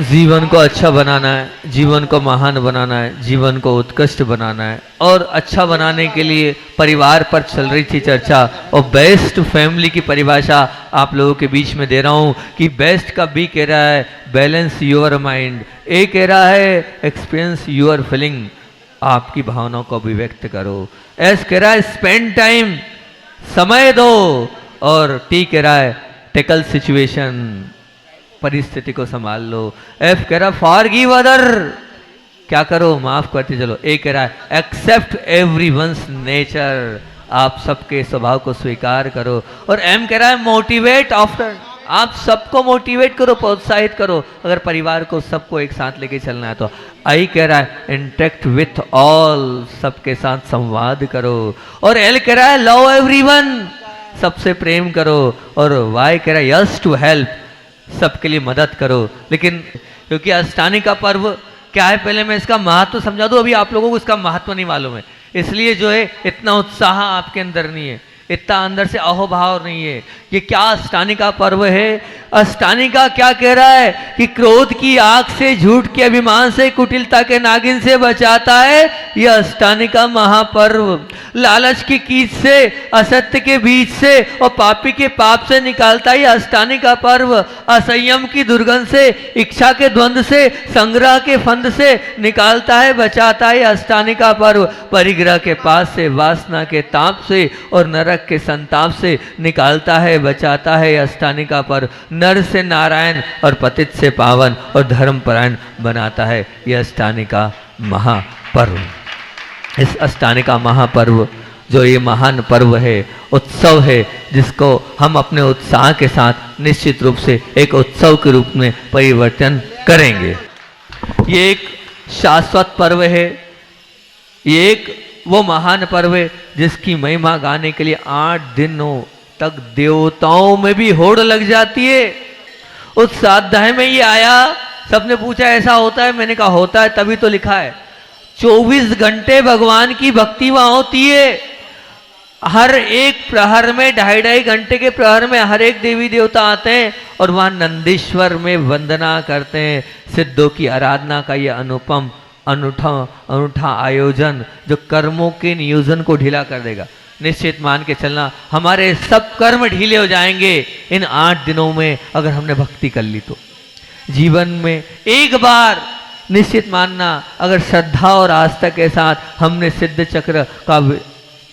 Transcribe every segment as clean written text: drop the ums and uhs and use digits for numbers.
जीवन को अच्छा बनाना है, जीवन को महान बनाना है, जीवन को उत्कृष्ट बनाना है। और अच्छा बनाने के लिए परिवार पर चल रही थी चर्चा, और बेस्ट फैमिली की परिभाषा आप लोगों के बीच में दे रहा हूं कि बेस्ट का बी कह रहा है बैलेंस योर माइंड, ए कह रहा है एक्सपीरियंस योर फीलिंग, आपकी भावनाओं को अभिव्यक्त करो, एस कह रहा है स्पेंड टाइम, समय दो, और टी कह रहा है टेकल सिचुएशन, परिस्थिति को संभाल लो, एफ कह रहा फॉरगिव अदर, क्या करो माफ करते चलो, ए कह रहा है एक्सेप्ट एवरीवन्स नेचर, आप सबके स्वभाव को स्वीकार करो, और एम कह रहा है मोटिवेट आफ्टर, आप सबको मोटिवेट करो, प्रोत्साहित करो, अगर परिवार को सबको एक साथ लेके चलना है तो। आई कह रहा है इंटरेक्ट विथ ऑल, सबके साथ संवाद करो, और एल कह रहा है लव एवरीवन, सबसे प्रेम करो, और वाई कह रहा है यस टू हेल्प, सबके लिए मदद करो। लेकिन क्योंकि अष्टानी का पर्व क्या है, पहले मैं इसका महत्व समझा दूं, अभी आप लोगों को इसका महत्व नहीं मालूम है, इसलिए जो है इतना उत्साह आपके अंदर नहीं है, इतना अंदर से अहोभाव नहीं है। ये क्या अष्टानी का पर्व है? अष्टानी का क्या कह रहा है कि क्रोध की आग से, झूठ के अभिमान से, कुटिलता के नागिन से बचाता है यह अष्टानी का महापर्व। लालच की कीच से, असत्य के बीच से और पापी के पाप से निकालता है यह अष्टानी का पर्व। असंयम की दुर्गंध से, इच्छा के द्वंद्व से, संग्रह के फंद से निकालता है, बचाता है अष्टानी का पर्व। परिग्रह के पास से, वासना के ताप से और नरक के संताप से निकालता है, बचाता है अष्टानी का पर्व। नर से नारायण और पतित से पावन और धर्मपरायण बनाता है यह अष्टानी का महापर्व। इस अष्टानी का महापर्व जो ये महान पर्व है, उत्सव है, जिसको हम अपने उत्साह के साथ निश्चित रूप से एक उत्सव के रूप में परिवर्तन करेंगे। ये एक शाश्वत पर्व है, ये एक वो महान पर्व है जिसकी महिमा गाने के लिए 8 दिनों तक देवताओं में भी होड़ लग जाती है। उस स्वाध्याय में ये आया, सबने पूछा ऐसा होता है, मैंने कहा होता है, तभी तो लिखा है 24 घंटे भगवान की भक्ति वहां होती है। हर एक प्रहर में, 2.5 घंटे के प्रहर में हर एक देवी देवता आते हैं और वहां नंदीश्वर में वंदना करते हैं। सिद्धों की आराधना का यह अनुपम अनूठा आयोजन जो कर्मों के नियोजन को ढीला कर देगा। निश्चित मान के चलना, हमारे सब कर्म ढीले हो जाएंगे इन 8 दिनों में अगर हमने भक्ति कर ली तो। जीवन में एक बार निश्चित मानना, अगर श्रद्धा और आस्था के साथ हमने सिद्ध चक्र का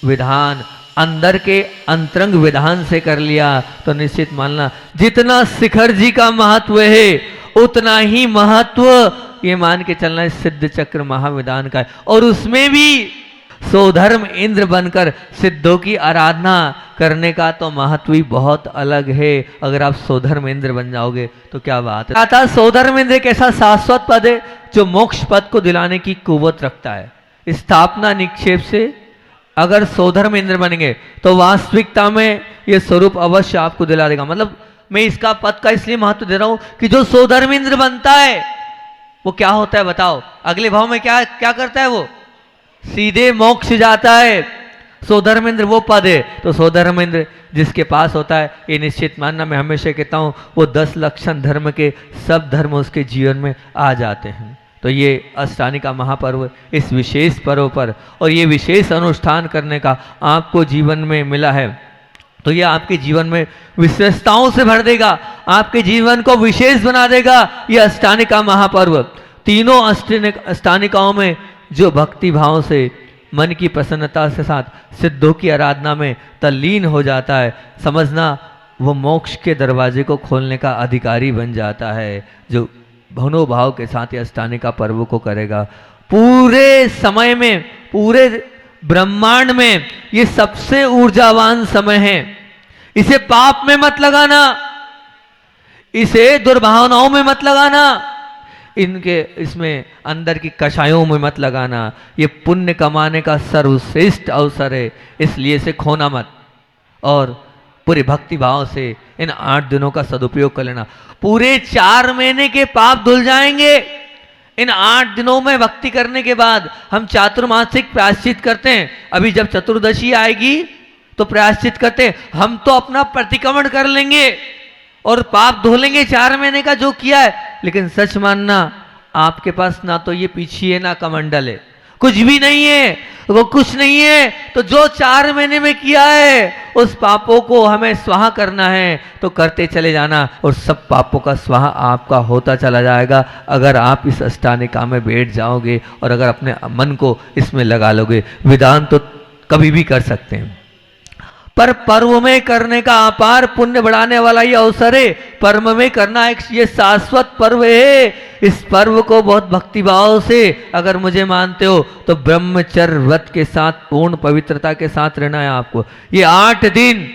विधान अंदर के अंतरंग विधान से कर लिया तो निश्चित मानना जितना शिखर जी का महत्व है उतना ही महत्व ये मान के चलना इस सिद्ध चक्र महाविधान का है। और उसमें भी सोधर्म इंद्र बनकर सिद्धों की आराधना करने का तो महत्व ही बहुत अलग है। अगर आप सोधर्म इंद्र बन जाओगे तो क्या बात है। आता सोधर्म इंद्र एक ऐसा शाश्वत पद है जो मोक्ष पद को दिलाने की कुवत रखता है। स्थापना निक्षेप से अगर सोधर्म इंद्र बनेंगे तो वास्तविकता में ये स्वरूप अवश्य आपको दिला देगा। मतलब मैं इसका पद का इसलिए महत्व दे रहा हूं कि जो सोधर्म इंद्र बनता है वो क्या होता है बताओ, अगले भाव में क्या क्या करता है, वो सीधे मोक्ष जाता है। सोधर्मेंद्र वो पद है, तो सोधर्मेंद्र जिसके पास होता है ये निश्चित मानना, मैं हमेशा कहता हूँ वो 10 लक्षण धर्म के सब धर्म उसके जीवन में आ जाते हैं। तो ये अष्टानी का महापर्व इस विशेष पर्व पर और ये विशेष अनुष्ठान करने का आपको जीवन में मिला है तो ये आपके जीवन में विशेषताओं से भर देगा, आपके जीवन को विशेष बना देगा। ये अष्टानी का महापर्व तीनों अष्टानिकाओं में जो भक्ति भाव से मन की प्रसन्नता के साथ सिद्धों की आराधना में तल्लीन हो जाता है, समझना वो मोक्ष के दरवाजे को खोलने का अधिकारी बन जाता है। जो भनोभाव के साथ ये अष्टानी का पर्व को करेगा, पूरे समय में, पूरे ब्रह्मांड में ये सबसे ऊर्जावान समय है। इसे पाप में मत लगाना, इसे दुर्भावनाओं में मत लगाना, इनके इसमें अंदर की कषायों में मत लगाना। ये पुण्य कमाने का सर्वश्रेष्ठ अवसर है, इसलिए इसे खोना मत और पूरे भक्ति भाव से इन 8 दिनों का सदुपयोग कर लेना। पूरे 4 महीने के पाप धुल जाएंगे। इन 8 दिनों में भक्ति करने के बाद हम चातुर्मासिक प्रायश्चित करते हैं। अभी जब चतुर्दशी आएगी तो प्रायश्चित करते हैं। हम तो अपना प्रतिक्रमण कर लेंगे और पाप धो लेंगे 4 महीने का जो किया है, लेकिन सच मानना, आपके पास ना तो ये पीछे है ना कमंडल है, कुछ भी नहीं है, वो कुछ नहीं है। तो जो 4 महीने में किया है उस पापों को हमें स्वाहा करना है, तो करते चले जाना और सब पापों का स्वाहा आपका होता चला जाएगा, अगर आप इस अष्टानिका में बैठ जाओगे और अगर अपने मन को इसमें लगा लोगे। विधान तो कभी भी कर सकते हैं, पर पर्व में करने का अपार पुण्य बढ़ाने वाला ये अवसर है। पर्व में करना एक ये शाश्वत पर्व है। इस पर्व को बहुत भक्तिभाव से अगर मुझे मानते हो तो ब्रह्मचर्य व्रत के साथ पूर्ण पवित्रता के साथ रहना है आपको। ये 8 दिन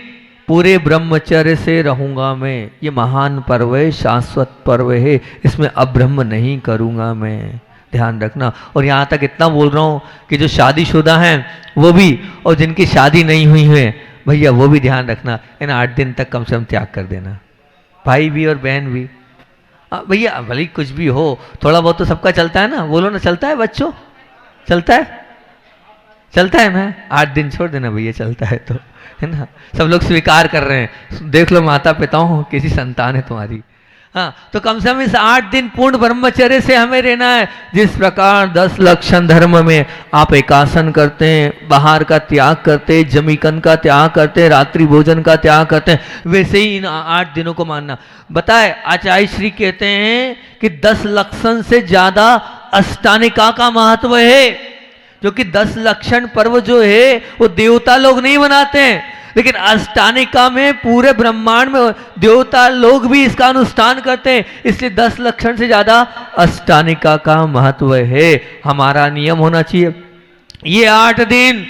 पूरे ब्रह्मचर्य से रहूंगा मैं, ये महान पर्व है, शाश्वत पर्व है, इसमें अब्रह्म नहीं करूंगा मैं, ध्यान रखना। और यहाँ तक इतना बोल रहा हूँ कि जो शादीशुदा हैं वो भी, और जिनकी शादी नहीं हुई है भैया वो भी ध्यान रखना, इन 8 दिन तक कम से कम त्याग कर देना, भाई भी और बहन भी। भैया भले कुछ भी हो, थोड़ा बहुत तो सबका चलता है ना, बोलो ना, चलता है बच्चों, चलता है, चलता है ना। 8 दिन छोड़ देना भैया, चलता है तो, है ना। सब लोग स्वीकार कर रहे हैं, देख लो माता पिताओं, किसी संतान है तुम्हारी। हाँ, तो कम से कम इस 8 दिन पूर्ण ब्रह्मचर्य से हमें रहना है। जिस प्रकार 10 लक्षण धर्म में आप एकासन करते हैं, बाहर का त्याग करते हैं, जमीकन का त्याग करते हैं, रात्रि भोजन का त्याग करते हैं, वैसे ही इन 8 दिनों को मानना। बताए आचार्य श्री कहते हैं कि 10 लक्षण से ज्यादा अष्टानिका का महत्व है, जो कि 10 लक्षण पर्व जो है वो देवता लोग नहीं मनाते हैं, लेकिन अष्टानिका में पूरे ब्रह्मांड में देवता लोग भी इसका अनुष्ठान करते हैं, इसलिए 10 लक्षण से ज्यादा अष्टानिका का महत्व है। हमारा नियम होना चाहिए ये 8 दिन।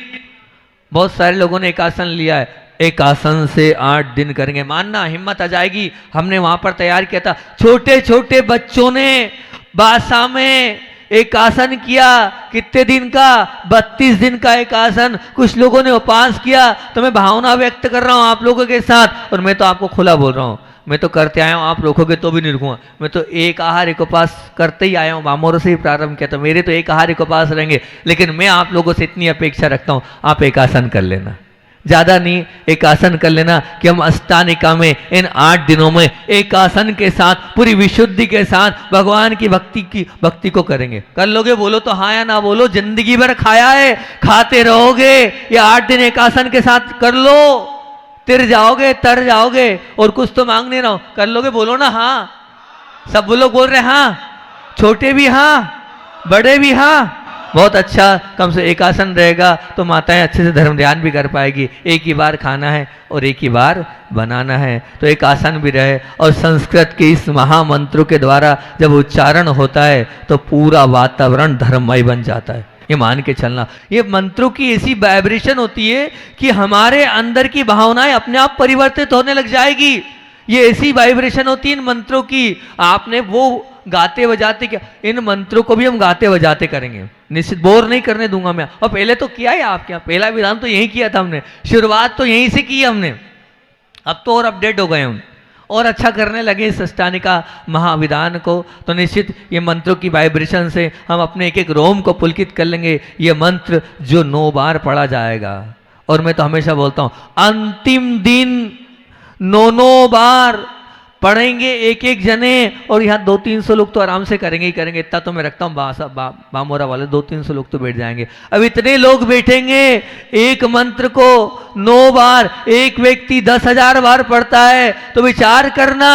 बहुत सारे लोगों ने एकासन लिया है, एकासन से 8 दिन करेंगे, मानना हिम्मत आ जाएगी। हमने वहां पर तैयार किया था, छोटे छोटे बच्चों ने बासा में एक आसन किया, कितने दिन का, 32 दिन का एक आसन। कुछ लोगों ने उपवास किया, तो मैं भावना व्यक्त कर रहा हूं आप लोगों के साथ, और मैं तो आपको खुला बोल रहा हूं, मैं तो करते आया हूं, आप रोकोगे तो भी नहीं रुकूंगा। मैं तो एक आहार एक उपवास करते ही आया हूं, बामोर से ही प्रारंभ किया, तो मेरे तो एक आहार एक उपवास रहेंगे। लेकिन मैं आप लोगों से इतनी अपेक्षा रखता हूं, आप एक आसन कर लेना, ज्यादा नहीं, एक आसन कर लेना कि हम अष्टानिका में इन 8 दिनों में एक आसन के साथ पूरी विशुद्धि के साथ भगवान की भक्ति को करेंगे। कर लोगे? बोलो तो हाँ या ना बोलो। जिंदगी भर खाया है, खाते रहोगे, ये 8 दिन एक आसन के साथ कर लो, तिर जाओगे, तर जाओगे। और कुछ तो मांग नहीं रहा हूं, कर लोगे? बोलो ना हाँ। सब लोग बोल रहे हाँ, छोटे भी हाँ, बड़े भी हाँ। बहुत अच्छा, कम से एक आसन रहेगा तो माताएं अच्छे से धर्म ध्यान भी कर पाएगी। एक ही बार खाना है और एक ही बार बनाना है, तो एक आसन भी रहे। और संस्कृत के इस महामंत्रों के द्वारा जब उच्चारण होता है तो पूरा वातावरण धर्ममय बन जाता है, ये मान के चलना। ये मंत्रों की ऐसी वाइब्रेशन होती है कि हमारे अंदर की भावनाएं अपने आप परिवर्तित होने लग जाएगी। ये ऐसी वाइब्रेशन होती है इन मंत्रों की। आपने वो गाते बजाते क्या, इन मंत्रों को भी हम गाते बजाते करेंगे, निश्चित बोर नहीं करने दूंगा मैं। और पहले तो किया है आपके यहाँ, पहला विधान तो यही किया था हमने, शुरुआत तो यहीं से की हमने। अब तो और अपडेट हो गए हम और अच्छा करने लगे इस अष्टानिका महाविधान को। तो निश्चित ये मंत्रों की वाइब्रेशन से हम अपने एक एक रोम को पुलकित कर लेंगे। ये मंत्र जो 9 बार पढ़ा जाएगा, और मैं तो हमेशा बोलता हूं अंतिम दिन 9 बार पढ़ेंगे एक एक जने। और यहाँ 200-300 लोग तो आराम से करेंगे ही करेंगे, इतना तो मैं रखता हूँ। बामोरा वाले 200-300 लोग तो बैठ जाएंगे। अब इतने लोग बैठेंगे, एक मंत्र को 9 बार एक व्यक्ति 10,000 बार पढ़ता है, तो विचार करना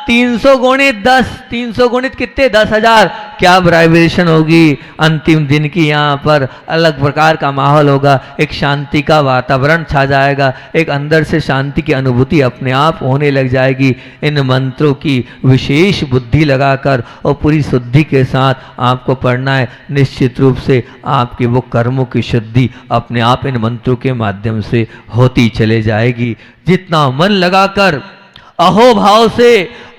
300 गुणित 10, 300 गुणित कितने, 10,000, क्या वाइब्रेशन होगी अंतिम दिन की। यहाँ पर अलग प्रकार का माहौल होगा, एक शांति का वातावरण छा जाएगा, एक अंदर से शांति की अनुभूति अपने आप होने लग जाएगी। इन मंत्रों की विशेष बुद्धि लगाकर और पूरी शुद्धि के साथ आपको पढ़ना है। निश्चित रूप से आपके वो कर्मों की शुद्धि अपने आप इन मंत्रों के माध्यम से होती चले जाएगी। जितना मन लगाकर अहो भाव से,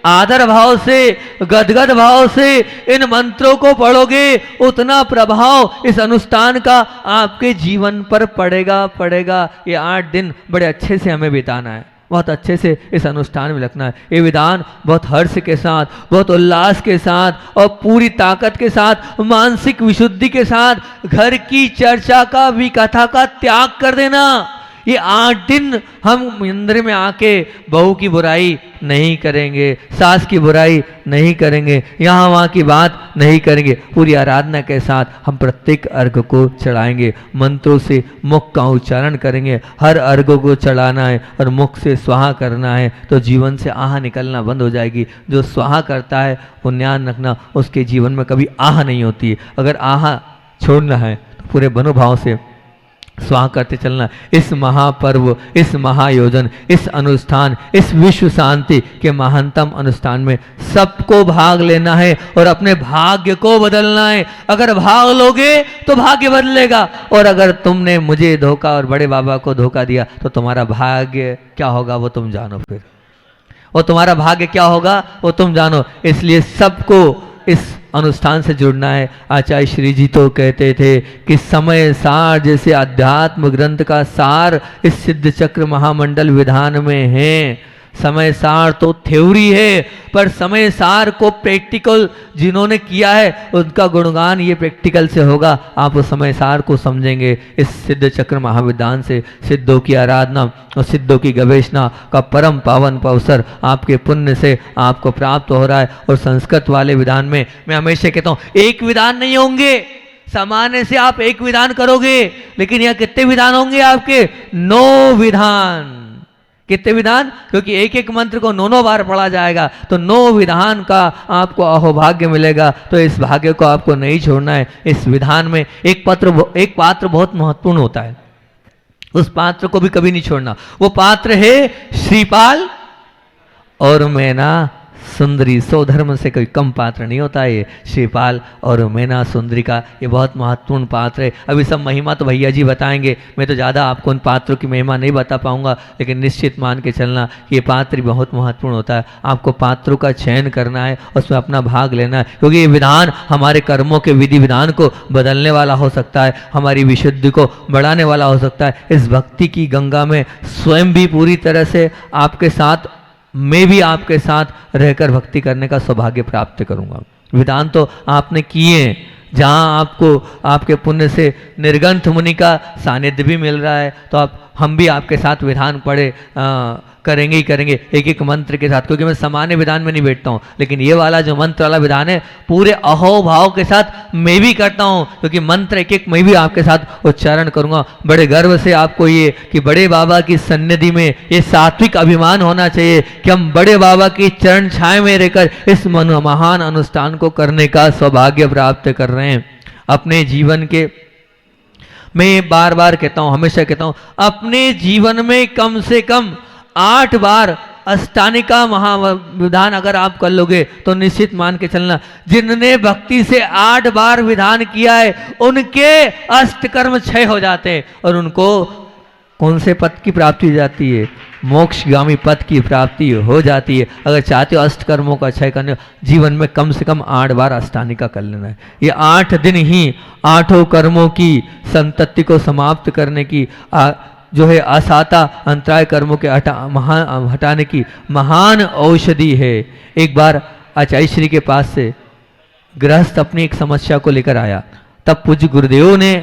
आदर भाव से, गदगद भाव से इन मंत्रों को पढ़ोगे, उतना प्रभाव इस अनुष्ठान का आपके जीवन पर पड़ेगा। ये 8 दिन बड़े अच्छे से हमें बिताना है, बहुत अच्छे से इस अनुष्ठान में लगना है। ये विधान बहुत हर्ष के साथ, बहुत उल्लास के साथ और पूरी ताकत के साथ, मानसिक विशुद्धि के साथ, घर की चर्चा का, विकथा का त्याग कर देना। ये 8 दिन हम मंदिर में आके बहू की बुराई नहीं करेंगे, सास की बुराई नहीं करेंगे, यहाँ वहाँ की बात नहीं करेंगे। पूरी आराधना के साथ हम प्रत्येक अर्घ को चढ़ाएंगे, मंत्रों से मुख का उच्चारण करेंगे। हर अर्घ को चढ़ाना है और मुख से स्वाहा करना है, तो जीवन से आह निकलना बंद हो जाएगी। जो स्वाहा करता है वो ध्यान रखना, उसके जीवन में कभी आह नहीं होती है। अगर आह छोड़ना है तो पूरे मनोभाव से स्वाहा करते चलना। इस महापर्व, इस महायोजन, इस अनुष्ठान, इस विश्व शांति के महानतम अनुष्ठान में सबको भाग लेना है और अपने भाग्य को बदलना है। अगर भाग लोगे तो भाग्य बदलेगा, और अगर तुमने मुझे धोखा और बड़े बाबा को धोखा दिया तो तुम्हारा भाग्य क्या होगा वो तुम जानो। फिर वो तुम्हारा भाग्य क्या होगा वो तुम जानो। इसलिए सबको इस अनुष्ठान से जुड़ना है। आचार्य श्री जी तो कहते थे कि समय सार जैसे अध्यात्म ग्रंथ का सार इस सिद्ध चक्र महामंडल विधान में है। समय सार तो थ्योरी है, पर समय सार को प्रैक्टिकल जिन्होंने किया है उनका गुणगान ये प्रैक्टिकल से होगा। आप उस समय सार को समझेंगे। इस सिद्ध चक्र महाविधान से सिद्धों की आराधना और सिद्धों की गवेषणा का परम पावन अवसर आपके पुण्य से आपको प्राप्त हो रहा है। और संस्कृत वाले विधान में मैं हमेशा कहता हूँ एक विधान नहीं होंगे, सामान्य से आप एक विधान करोगे, लेकिन यहाँ कितने विधान होंगे आपके? 9 विधान। कितने विधान? क्योंकि एक एक मंत्र को 9 बार पढ़ा जाएगा, तो 9 विधान का आपको अहोभाग्य मिलेगा। तो इस भाग्य को आपको नहीं छोड़ना है। इस विधान में एक पात्र बहुत महत्वपूर्ण होता है, उस पात्र को भी कभी नहीं छोड़ना। वो पात्र है श्रीपाल और मैना सुंदरी। सौधर्म से कोई कम पात्र नहीं होता है ये श्रीपाल और मैना सुंदरी का। ये बहुत महत्वपूर्ण पात्र है। अभी सब महिमा तो भैया जी बताएंगे, मैं तो ज़्यादा आपको उन पात्रों की महिमा नहीं बता पाऊंगा, लेकिन निश्चित मान के चलना कि ये पात्र बहुत महत्वपूर्ण होता है। आपको पात्रों का चयन करना है, उसमें अपना भाग लेना है, क्योंकि ये विधान हमारे कर्मों के विधि विधान को बदलने वाला हो सकता है, हमारी विशुद्धि को बढ़ाने वाला हो सकता है। इस भक्ति की गंगा में स्वयं भी पूरी तरह से आपके साथ, मैं भी आपके साथ रहकर भक्ति करने का सौभाग्य प्राप्त करूंगा। विधान तो आपने किए, जहां आपको आपके पुण्य से निर्गंथ मुनि का सानिध्य भी मिल रहा है, तो हम भी आपके साथ विधान पढ़े करेंगे ही करेंगे, एक एक मंत्र के साथ। क्योंकि मैं सामान्य विधान में नहीं बैठता हूँ, लेकिन ये वाला जो मंत्र वाला विधान है पूरे अहोभाव के साथ मैं भी करता हूँ, क्योंकि मंत्र एक एक मैं भी आपके साथ उच्चारण करूंगा। बड़े गर्व से आपको ये कि बड़े बाबा की सन्निधि में ये सात्विक अभिमान होना चाहिए कि हम बड़े बाबा की चरण छाया में रहकर इस महान अनुष्ठान को करने का सौभाग्य प्राप्त कर रहे हैं। अपने जीवन के, मैं बार बार कहता हूं, हमेशा कहता हूं, अपने जीवन में कम से कम 8 बार अष्टानिका महाविधान अगर आप कर लोगे तो निश्चित मान के चलना, जिनने भक्ति से 8 बार विधान किया है उनके अष्टकर्म क्षय हो जाते हैं और उनको कौन से पद की प्राप्ति हो जाती है? मोक्षगामी पद की प्राप्ति हो जाती है। अगर चाहते हो अष्टकर्मों का क्षय करने, जीवन में कम से कम 8 बार अष्टानिका कर लेना है। ये 8 दिन ही 8 कर्मों की संतति को समाप्त करने की जो है असाता अंतराय कर्मों के हटाने की महान औषधि है। एक बार आचार्य श्री के पास से गृहस्थ अपनी एक समस्या को लेकर आया, तब पूज्य गुरुदेव ने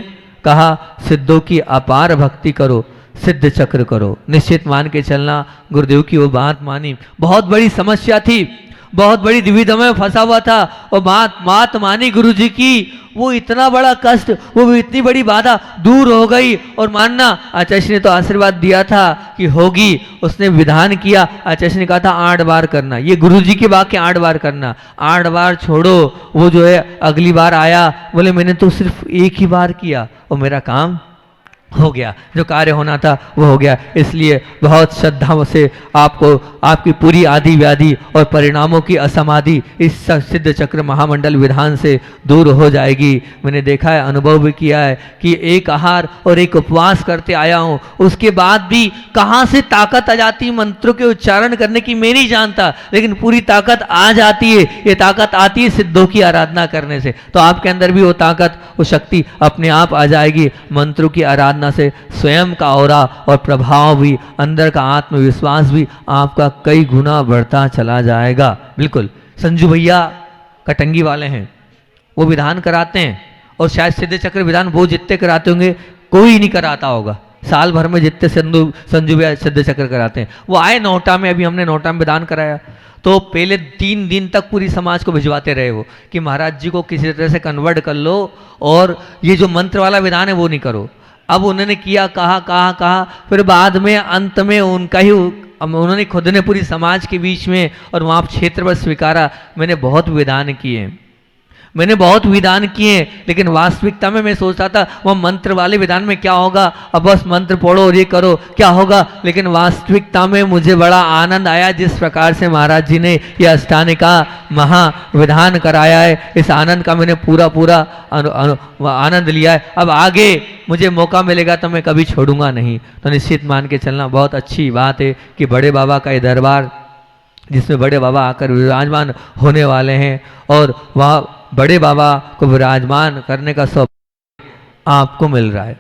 कहा सिद्धों की अपार भक्ति करो, सिद्ध चक्र करो। निश्चित मान के चलना, गुरुदेव की वो बात मानी। बहुत बड़ी समस्या थी, बहुत बड़ी दुविधा में फंसा हुआ था, और बात मानी गुरु जी की। वो इतना बड़ा कष्ट, वो इतनी बड़ी बाधा दूर हो गई। और मानना, आचार्य ने तो आशीर्वाद दिया था कि होगी, उसने विधान किया। आचार्य ने कहा था 8 बार करना, ये गुरु जी के वाक्य 8 बार करना। 8 बार छोड़ो, वो जो है अगली बार आया, बोले मैंने तो सिर्फ 1 ही बार किया और मेरा काम हो गया, जो कार्य होना था वो हो गया। इसलिए बहुत श्रद्धा से आपको आपकी पूरी आदि व्याधि और परिणामों की असमाधि इस सिद्ध चक्र महामंडल विधान से दूर हो जाएगी। मैंने देखा है, अनुभव भी किया है कि एक आहार और एक उपवास करते आया हूँ, उसके बाद भी कहाँ से ताकत आ जाती मंत्रों के उच्चारण करने की मैं नहीं जानता, लेकिन पूरी ताकत आ जाती है। ये ताकत आती है सिद्धों की आराधना करने से। तो आपके अंदर भी वो ताकत, वो शक्ति अपने आप आ जाएगी। मंत्रों की आराधना से स्वयं का औरा और प्रभाव भी, अंदर का आत्मविश्वास भी आपका कई गुना बढ़ता चला जाएगा। बिल्कुल संजू भैया कटंगी वाले हैं, वो विधान कराते हैं, और शायद सिद्ध चक्र विधान वो जितने कराते होंगे कोई नहीं कराता होगा, साल भर में जितने संजू भैया सिद्ध चक्र कराते हैं, वो आए नौटा में, अभी हमने नौटा में दान कराया, तो पहले 3 दिन तक पूरी समाज को भिजवाते रहे वो कि महाराज जी को किसी तरह से कन्वर्ट कर लो और ये जो मंत्र वाला विधान है वो नहीं करो। अब उन्होंने किया, कहा, फिर बाद में अंत में उनका ही उन्होंने खुद ने पूरी समाज के बीच में और वहाँ क्षेत्र पर स्वीकारा, मैंने बहुत विधान किए, लेकिन वास्तविकता में मैं सोचता था वो मंत्र वाले विधान में क्या होगा, अब बस मंत्र पढ़ो और ये करो क्या होगा, लेकिन वास्तविकता में मुझे बड़ा आनंद आया जिस प्रकार से महाराज जी ने यह अष्टानिका महाविधान कराया है। इस आनंद का मैंने पूरा आनंद लिया है। अब आगे मुझे मौका मिलेगा तो मैं कभी छोड़ूंगा नहीं। तो निश्चित मान के चलना, बहुत अच्छी बात है कि बड़े बाबा का ये दरबार जिसमें बड़े बाबा आकर विराजमान होने वाले हैं और वहाँ बड़े बाबा को विराजमान करने का सौभाग्य आपको मिल रहा है।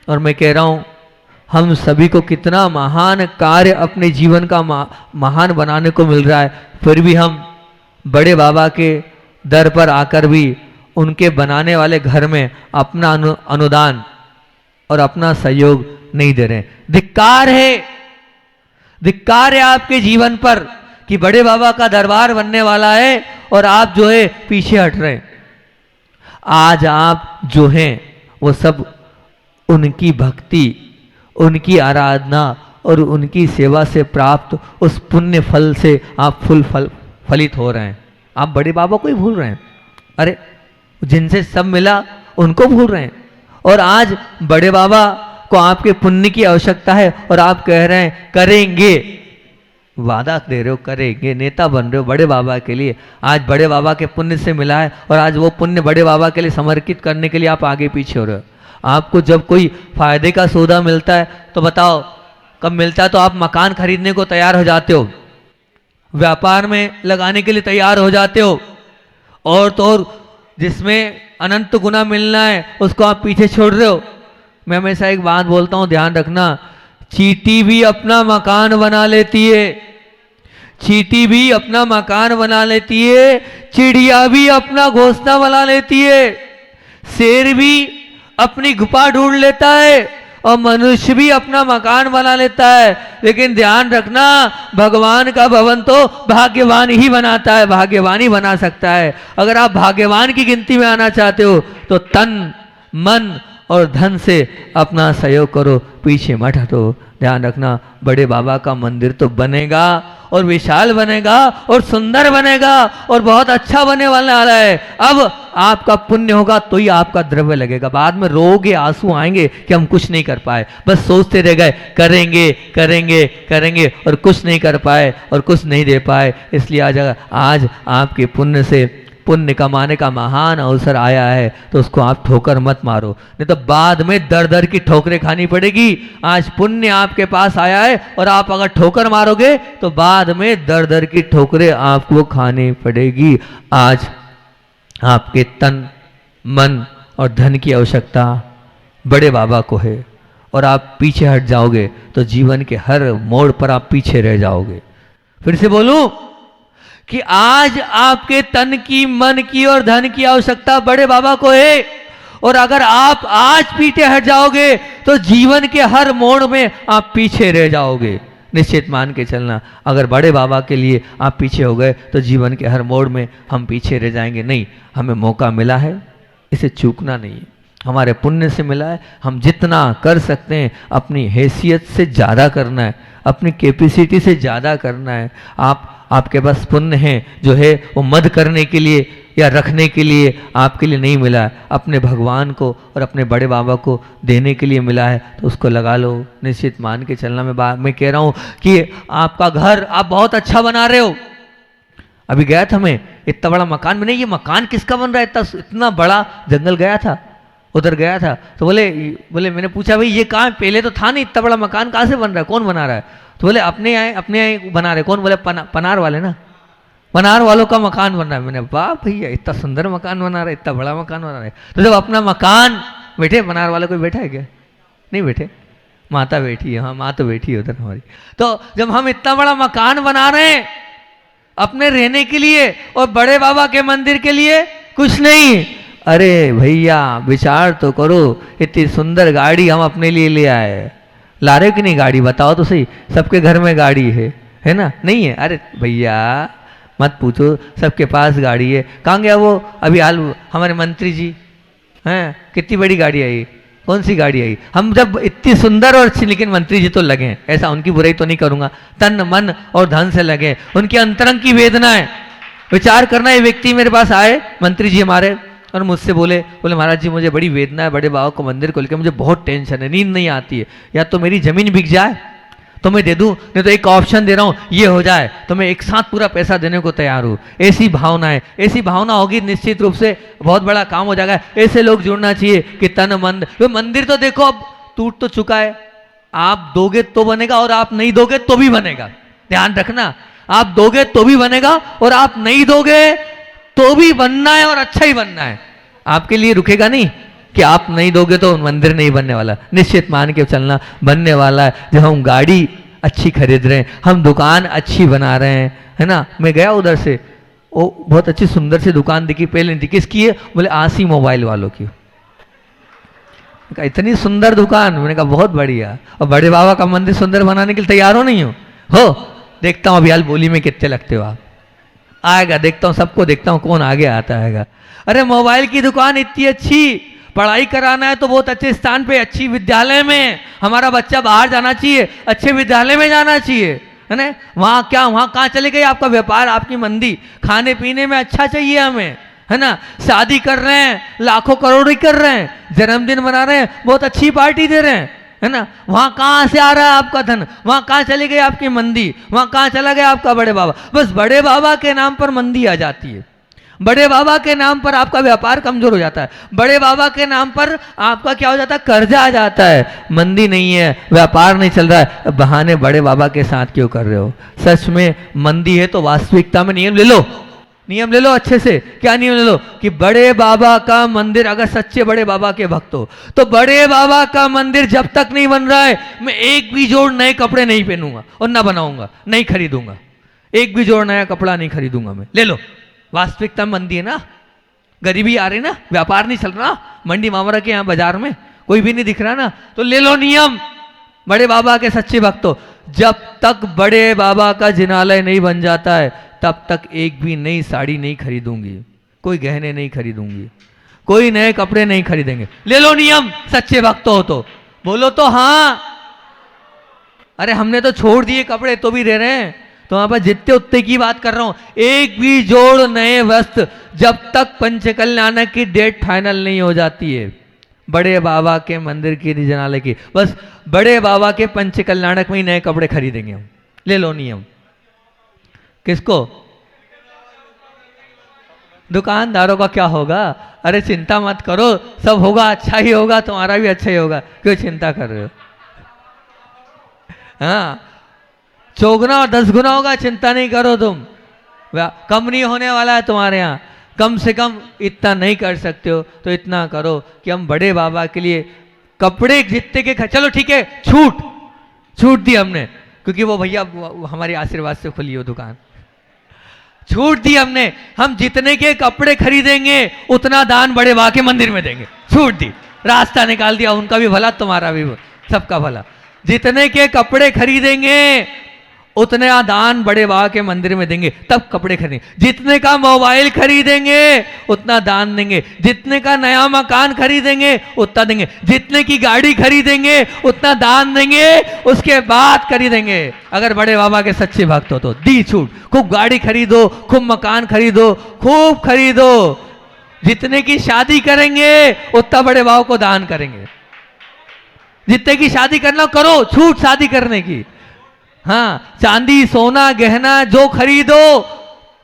और मैं कह रहा हूँ हम सभी को कितना महान कार्य अपने जीवन का महान बनाने को मिल रहा है, फिर भी हम बड़े बाबा के दर पर आकर भी उनके बनाने वाले घर में अपना अनुदान और अपना सहयोग नहीं दे रहे। धिक्कार है आपके जीवन पर कि बड़े बाबा का दरबार बनने वाला है और आप जो है पीछे हट रहे हैं। आज आप जो हैं वो सब उनकी भक्ति, उनकी आराधना और उनकी सेवा से प्राप्त उस पुण्य फल से आप फलित हो रहे हैं। आप बड़े बाबा को ही भूल रहे हैं, अरे जिनसे सब मिला उनको भूल रहे हैं। और आज बड़े बाबा को आपके पुण्य की आवश्यकता है और आप कह रहे हैं करेंगे, वादा दे रहे हो करेंगे, नेता बन रहे हो बड़े बाबा के लिए। आज बड़े बाबा के पुण्य से मिला है और आज वो पुण्य बड़े बाबा के लिए समर्पित करने के लिए आप आगे पीछे हो रहे हो। आपको जब कोई फायदे का सौदा मिलता है तो बताओ कब मिलता है, तो आप मकान खरीदने को तैयार हो जाते हो, व्यापार में लगाने के लिए तैयार हो जाते हो, और तो और जिसमें अनंत गुना मिलना है उसको आप पीछे छोड़ रहे हो। मैं हमेशा एक बात बोलता हूँ, ध्यान रखना, चींटी भी अपना मकान बना लेती है, चींटी भी अपना मकान बना लेती है, चिड़िया भी अपना घोंसला बना लेती है, शेर भी अपनी गुफा ढूंढ लेता है और मनुष्य भी अपना मकान बना लेता है। लेकिन ध्यान रखना, भगवान का भवन तो भाग्यवान ही बनाता है, भाग्यवान ही बना सकता है। अगर आप भाग्यवान की गिनती में आना चाहते हो तो तन मन और धन से अपना सहयोग करो, पीछे मत हटो। ध्यान रखना, बड़े बाबा का मंदिर तो बनेगा और विशाल बनेगा और सुंदर बनेगा और बहुत अच्छा बनने वाला है। अब आपका पुण्य होगा तो ही आपका द्रव्य लगेगा। बाद में रोगे, आंसू आएंगे कि हम कुछ नहीं कर पाए, बस सोचते रह गए करेंगे करेंगे करेंगे और कुछ नहीं कर पाए और कुछ नहीं दे पाए। इसलिए आज आपके पुण्य से पुण्य कमाने का महान अवसर आया है, तो उसको आप ठोकर मत मारो, नहीं तो बाद में दर दर की ठोकरें खानी पड़ेगी। आज पुण्य आपके पास आया है और आप अगर ठोकर मारोगे तो बाद में दर दर की ठोकरें आपको खानी पड़ेगी। आज आपके तन मन और धन की आवश्यकता बड़े बाबा को है और आप पीछे हट जाओगे तो जीवन के हर मोड़ पर आप पीछे रह जाओगे। फिर से बोलूं कि आज आपके तन की, मन की और धन की आवश्यकता बड़े बाबा को है, और अगर आप आज पीछे हट जाओगे तो जीवन के हर मोड़ में आप पीछे रह जाओगे। निश्चित मान के चलना, अगर बड़े बाबा के लिए आप पीछे हो गए तो जीवन के हर मोड़ में हम पीछे रह जाएंगे। नहीं, हमें मौका मिला है, इसे चूकना नहीं है, हमारे पुण्य से मिला है। हम जितना कर सकते हैं अपनी हैसियत से ज़्यादा करना है, अपनी कैपेसिटी से ज़्यादा करना है। आपके पास पुण्य है जो है वो मद करने के लिए या रखने के लिए आपके लिए नहीं मिला है, अपने भगवान को और अपने बड़े बाबा को देने के लिए मिला है, तो उसको लगा लो। निश्चित मान के चलना। मैं कह रहा हूँ कि आपका घर आप बहुत अच्छा बना रहे हो। अभी गया था मैं, इतना बड़ा मकान बने, ये मकान किसका बन रहा है, इतना बड़ा जंगल गया था, उधर गया था, तो बोले मैंने पूछा भाई ये कहाँ, पहले तो था नहीं, इतना बड़ा मकान कहाँ से बन रहा है, कौन बना रहा है? तो बोले अपने आए बना रहे। कौन? बोले पनार वाले ना, पनार वालों का मकान बन रहा है। मैंने वाह भैया, इतना सुंदर मकान बना रहा है, इतना बड़ा मकान बना रहा है। तो जब अपना मकान बैठे, पनार वाले कोई बैठा है क्या? नहीं बैठे, माता बैठी है, हाँ माँ तो बैठी है उधर हमारी। तो जब हम इतना बड़ा मकान बना रहे हैं अपने रहने के लिए और बड़े बाबा के मंदिर के लिए कुछ नहीं, अरे भैया विचार तो करो, इतनी सुंदर गाड़ी हम अपने लिए ले आए, ला रहे हो कि नहीं गाड़ी, बताओ तो सही। सबके घर में गाड़ी है ना? नहीं है? अरे भैया मत पूछो, सबके पास गाड़ी है। कहाँ गया वो अभी हाल हमारे मंत्री जी हैं? कितनी बड़ी गाड़ी आई, कौन सी गाड़ी आई? हम जब इतनी सुंदर और अच्छी, लेकिन मंत्री जी तो लगे, ऐसा उनकी बुराई तो नहीं करूंगा, तन मन और धन से लगे, उनकी अंतरंग की वेदना है। विचार करना, ये व्यक्ति मेरे पास आए मंत्री जी हमारे और मुझसे बोले महाराज जी मुझे बड़ी वेदना है बड़े बाबा को मंदिर को लेकर, मुझे बहुत टेंशन है, नींद नहीं आती है, या तो मेरी जमीन बिक जाए तो मैं दे दूं, नहीं तो एक ऑप्शन दे रहा हूं ये हो जाए तो मैं एक साथ पूरा पैसा देने को तैयार हूं। ऐसी भावना है, ऐसी भावना होगी निश्चित रूप से बहुत बड़ा काम हो जाएगा। ऐसे लोग जुड़ना चाहिए कि तन मन, तो मंदिर तो देखो अब टूट तो चुका है, आप दोगे तो बनेगा और आप नहीं दोगे तो भी बनेगा। ध्यान रखना, आप दोगे तो भी बनेगा और आप नहीं दोगे तो भी बनना है और अच्छा ही बनना है। आपके लिए रुकेगा नहीं कि आप नहीं दोगे तो मंदिर नहीं बनने वाला, निश्चित मान के चलना बनने वाला है। जब हम गाड़ी अच्छी खरीद रहे हैं, हम दुकान अच्छी बना रहे हैं, है ना? मैं गया उधर से, वो बहुत अच्छी सुंदर सी दुकान दिखी, पहले नहीं थी, किसकी है? बोले आसी मोबाइल वालों की। इतनी सुंदर दुकान, मैंने कहा बहुत बढ़िया। और बड़े बाबा का मंदिर सुंदर बनाने के लिए तैयार हो नहीं हो? देखता हूँ अभी हाल बोली में कितने लगते हो आप। आएगा, देखता हूँ सबको, देखता हूँ कौन आगे आता है। अरे मोबाइल की दुकान इतनी अच्छी, पढ़ाई कराना है तो बहुत अच्छे स्थान पे, अच्छी विद्यालय में, हमारा बच्चा बाहर जाना चाहिए, अच्छे विद्यालय में जाना चाहिए, है ना? वहाँ क्या, वहाँ कहाँ चले गए आपका व्यापार, आपकी मंदी? खाने पीने में अच्छा चाहिए हमें, है ना? शादी कर रहे हैं, लाखों करोड़ कर रहे हैं, जन्मदिन मना रहे हैं, बहुत अच्छी पार्टी दे रहे हैं, है ना? वहाँ कहाँ से आ रहा है आपका धन? वहाँ कहाँ चली गई आपकी मंदी? वहाँ कहाँ चला गया आपका बड़े बाबा? बस बड़े बाबा के नाम पर मंदी आ जाती है, बड़े बाबा के नाम पर आपका व्यापार कमजोर हो जाता है, बड़े बाबा के नाम पर आपका क्या हो जाता है? कर्जा आ जाता है। मंदी नहीं है, व्यापार नहीं चल रहा है, बहाने बड़े बाबा के साथ क्यों कर रहे हो? सच में मंदी है तो वास्तविकता में नियम ले लो, नियम ले लो अच्छे से। क्या नियम ले लो? कि बड़े बाबा का मंदिर, अगर सच्चे बड़े बाबा के भक्त हो तो बड़े बाबा का मंदिर जब तक नहीं बन रहा है, मैं एक भी जोड़ नए कपड़े नहीं पहनूंगा और ना बनाऊंगा, नहीं खरीदूंगा, एक भी जोड़ नया कपड़ा नहीं खरीदूंगा मैं। ले लो, वास्तविकता मंदी है ना, गरीबी आ रही ना, व्यापार नहीं चल रहा, मंडी मामरा के यहाँ बाजार में कोई भी नहीं दिख रहा ना, तो ले लो नियम बड़े बाबा के सच्चे भक्तों। जब तक बड़े बाबा का जिनालय नहीं बन जाता है तब तक एक भी नई साड़ी नहीं खरीदूंगी, कोई गहने नहीं खरीदूंगी, कोई नए कपड़े नहीं खरीदेंगे। ले लो नियम, सच्चे भक्त हो तो बोलो तो हाँ। अरे हमने तो छोड़ दिए कपड़े तो भी रह रहे हैं, तो वहां पर जितने उतने की बात कर रहा हूं। एक भी जोड़ नए वस्त्र जब तक पंचकल्याणक की डेट फाइनल नहीं हो जाती है, बड़े बाबा के मंदिर की निजनालय की, बस बड़े बाबा के पंचकल्याणक में ही नए कपड़े खरीदेंगे हम। ले लो नियम। किसको? दुकानदारों का क्या होगा? अरे चिंता मत करो, सब होगा, अच्छा ही होगा, तुम्हारा भी अच्छा ही होगा, क्यों चिंता कर रहे हो? हाँ, चौगुना और 10 गुना होगा, चिंता नहीं करो तुम, कम नहीं होने वाला है तुम्हारे यहाँ। कम से कम इतना नहीं कर सकते हो तो इतना करो कि हम बड़े बाबा के लिए कपड़े जितने के, चलो ठीक है, छूट दी हमने, क्योंकि वो भैया हमारे आशीर्वाद से खुली हो दुकान, छूट दी हमने। हम जितने के कपड़े खरीदेंगे उतना दान बड़े बाबा के मंदिर में देंगे, छूट दी, रास्ता निकाल दिया, उनका भी भला तुम्हारा भी, सबका भला। जितने के कपड़े खरीदेंगे उतना दान बड़े बाबा के मंदिर में देंगे, तब कपड़े खरीदेंगे। जितने का मोबाइल खरीदेंगे उतना दान देंगे, जितने का नया मकान खरीदेंगे उतना देंगे, जितने की गाड़ी खरीदेंगे उतना दान देंगे, उसके बाद खरीदेंगे। अगर बड़े बाबा के सच्चे भक्त हो तो दी छूट, खूब गाड़ी खरीदो, खूब मकान खरीदो, खूब खरीदो। जितने की शादी करेंगे उतना बड़े बाबा को दान करेंगे, जितने की शादी करना करो, छूट शादी करने की। हाँ, चांदी सोना गहना जो खरीदो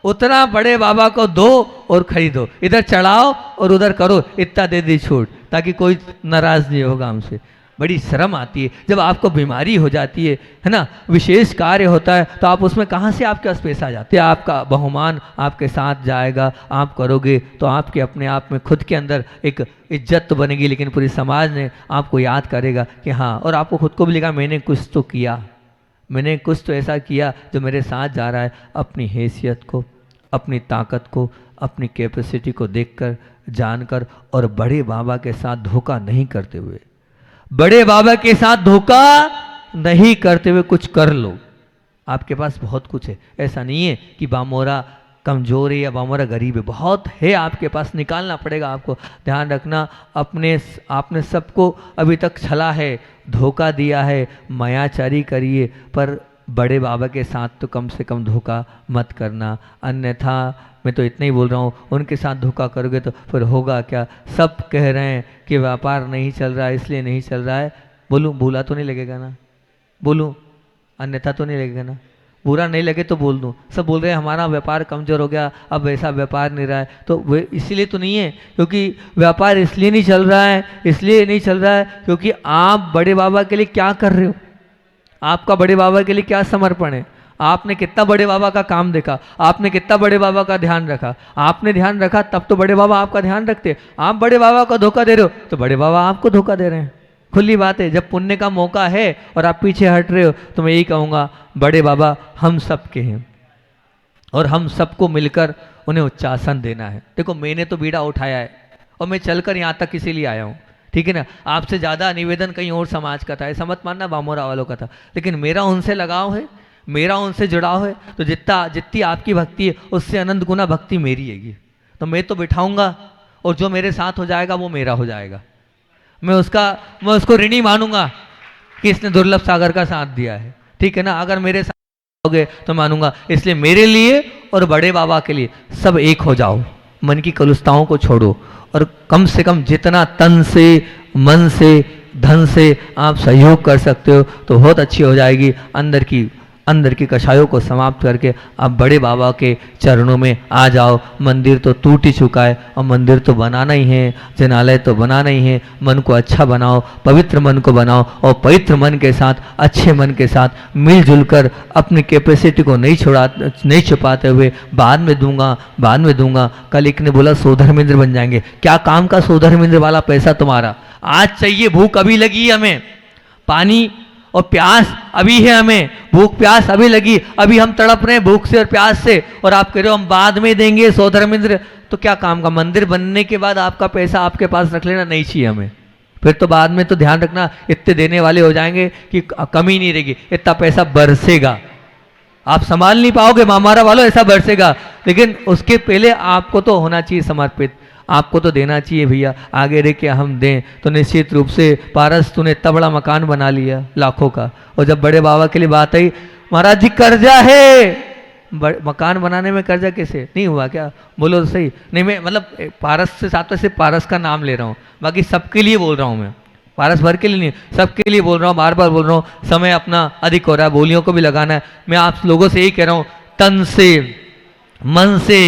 उतना बड़े बाबा को दो और खरीदो, इधर चढ़ाओ और उधर करो, इतना दे दी छूट, ताकि कोई नाराज नहीं होगा हमसे। बड़ी शर्म आती है जब आपको बीमारी हो जाती है ना, विशेष कार्य होता है तो आप उसमें कहाँ से आपके पास पैसा जाते हैं? आपका बहुमान आपके साथ जाएगा, आप करोगे तो आपके अपने आप में खुद के अंदर एक इज्जत तो बनेगी, लेकिन पूरी समाज ने आपको याद करेगा कि हाँ, और आपको खुद को भी लगा मैंने कुछ तो किया, मैंने कुछ तो ऐसा किया जो मेरे साथ जा रहा है। अपनी हैसियत को, अपनी ताकत को, अपनी कैपेसिटी को देखकर, जानकर, और बड़े बाबा के साथ धोखा नहीं करते हुए, बड़े बाबा के साथ धोखा नहीं करते हुए कुछ कर लो। आपके पास बहुत कुछ है, ऐसा नहीं है कि बामोरा कमज़ोर है या बामोरा गरीब है, बहुत है आपके पास, निकालना पड़ेगा आपको। ध्यान रखना, आपने सबको अभी तक छला है, धोखा दिया है, मायाचारी करिए, पर बड़े बाबा के साथ तो कम से कम धोखा मत करना, अन्यथा मैं तो इतना ही बोल रहा हूँ, उनके साथ धोखा करोगे तो फिर होगा क्या। सब कह रहे हैं कि व्यापार नहीं चल रहा है, इसलिए नहीं चल रहा है, बोलूँ बुरा तो नहीं लगेगा ना, बोलूँ अन्यथा तो नहीं लगेगा ना, बुरा नहीं लगे तो बोल दूँ। सब बोल रहे हैं हमारा व्यापार कमज़ोर हो गया, अब वैसा व्यापार नहीं रहा है, तो वे इसीलिए तो नहीं है, क्योंकि व्यापार इसलिए नहीं चल रहा है, इसलिए नहीं चल रहा है क्योंकि आप बड़े बाबा के लिए क्या कर रहे हो, आपका बड़े बाबा के लिए क्या समर्पण है, आपने कितना बड़े बाबा का काम देखा, आपने कितना बड़े बाबा का ध्यान रखा। आपने ध्यान रखा तब तो बड़े बाबा आपका ध्यान रखते, आप बड़े बाबा को धोखा दे रहे हो तो बड़े बाबा आपको धोखा दे रहे हैं। खुली बात है, जब पुण्य का मौका है और आप पीछे हट रहे हो तो मैं यही कहूँगा, बड़े बाबा हम सब के हैं और हम सबको मिलकर उन्हें उच्चासन देना है। देखो मैंने तो बीड़ा उठाया है और मैं चलकर यहाँ तक इसीलिए आया हूँ, ठीक है ना। आपसे ज़्यादा निवेदन कहीं और समाज का था, ऐसा मत मानना बामोरा वालों का था, लेकिन मेरा उनसे लगाव है, मेरा उनसे जुड़ाव है, तो जितनी आपकी भक्ति है उससे अनंत गुना भक्ति मेरी हैगी। तो मैं तो बिठाऊंगा और जो मेरे साथ हो जाएगा वो मेरा हो जाएगा, मैं उसको ऋणी मानूंगा कि इसने दुर्लभ सागर का साथ दिया है, ठीक है ना। अगर मेरे साथ हो गए तो मानूंगा, इसलिए मेरे लिए और बड़े बाबा के लिए सब एक हो जाओ, मन की कलुषताओं को छोड़ो और कम से कम जितना तन से मन से धन से आप सहयोग कर सकते हो तो बहुत अच्छी हो जाएगी। अंदर की कषायों को समाप्त करके आप बड़े बाबा के चरणों में आ जाओ। मंदिर तो टूट ही चुका है और मंदिर तो बनाना ही है, जनालय तो बनाना ही है। मन को अच्छा बनाओ, पवित्र मन को बनाओ और पवित्र मन के साथ, अच्छे मन के साथ मिलजुल कर अपनी कैपेसिटी को नहीं छुपाते हुए बाद में दूंगा। कल एक ने बोला सोधर्मेंद्र बन जाएंगे, क्या काम का सोधर्मेंद्र वाला पैसा तुम्हारा, आज चाहिए, भूख अभी लगी हमें, पानी और प्यास अभी है, हमें भूख प्यास अभी लगी, अभी हम तड़प रहे हैं भूख से और प्यास से, और आप कह रहे हो हम बाद में देंगे सोधर्मेंद्र, तो क्या काम का। मंदिर बनने के बाद आपका पैसा आपके पास रख लेना नहीं चाहिए हमें, फिर तो बाद में तो ध्यान रखना इतने देने वाले हो जाएंगे कि कमी नहीं रहेगी, इतना पैसा बरसेगा, आप संभाल नहीं पाओगे मामारा वालों, ऐसा बरसेगा। लेकिन उसके पहले आपको तो होना चाहिए समर्पित, आपको तो देना चाहिए भैया, आगे रह के हम दें। तो निश्चित रूप से पारस तूने इतना बड़ा मकान बना लिया लाखों का, और जब बड़े बाबा के लिए बात आई, महाराज जी कर्जा है, मकान बनाने में कर्जा कैसे, नहीं हुआ क्या, बोलो तो सही। नहीं मैं मतलब पारस से साथ में सिर्फ पारस का नाम ले रहा हूँ, बाकी सबके लिए बोल रहा हूँ मैं, पारस भर के लिए नहीं, सबके लिए बोल रहा हूँ, बार बार बोल रहा हूँ। समय अपना अधिक हो रहा है, बोलियों को भी लगाना है। मैं आप लोगों से यही कह रहा हूँ, तन से मन से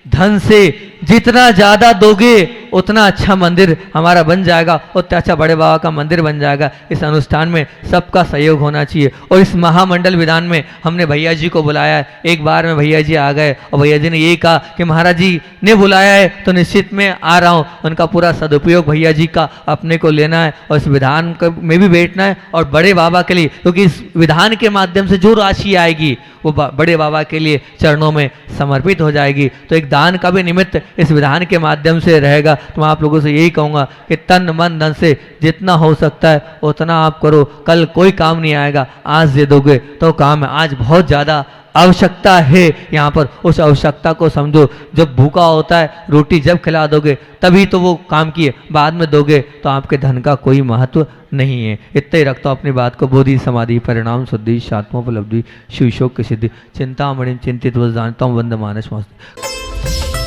धन से जितना ज़्यादा दोगे उतना अच्छा मंदिर हमारा बन जाएगा, उतना अच्छा बड़े बाबा का मंदिर बन जाएगा। इस अनुष्ठान में सबका सहयोग होना चाहिए। और इस महामंडल विधान में हमने भैया जी को बुलाया है, एक बार में भैया जी आ गए और भैया जी ने यही कहा कि महाराज जी ने बुलाया है तो निश्चित में आ रहा हूँ। उनका पूरा सदुपयोग भैया जी का अपने को लेना है और इस विधान में भी बैठना है और बड़े बाबा के लिए, क्योंकि इस विधान के माध्यम से जो राशि आएगी वो बड़े बाबा के लिए चरणों में समर्पित हो जाएगी। तो एक दान का भी निमित्त इस विधान के माध्यम से रहेगा। तो मैं आप लोगों से यही कहूँगा कि तन मन धन से जितना हो सकता है उतना आप करो, कल कोई काम नहीं आएगा, आज दे दोगे तो काम है। आज बहुत ज़्यादा आवश्यकता है यहाँ पर, उस आवश्यकता को समझो। जब भूखा होता है रोटी जब खिला दोगे तभी तो वो काम किए, बाद में दोगे तो आपके धन का कोई महत्व नहीं है। इतना ही रखता हूँ अपनी बात को। बोधि समाधि परिणाम शुद्धि आत्मोपलब्धि शिव शोक की सिद्धि चिंतामणि चिंतित वस जानता हूँ वंद मानस मस्त।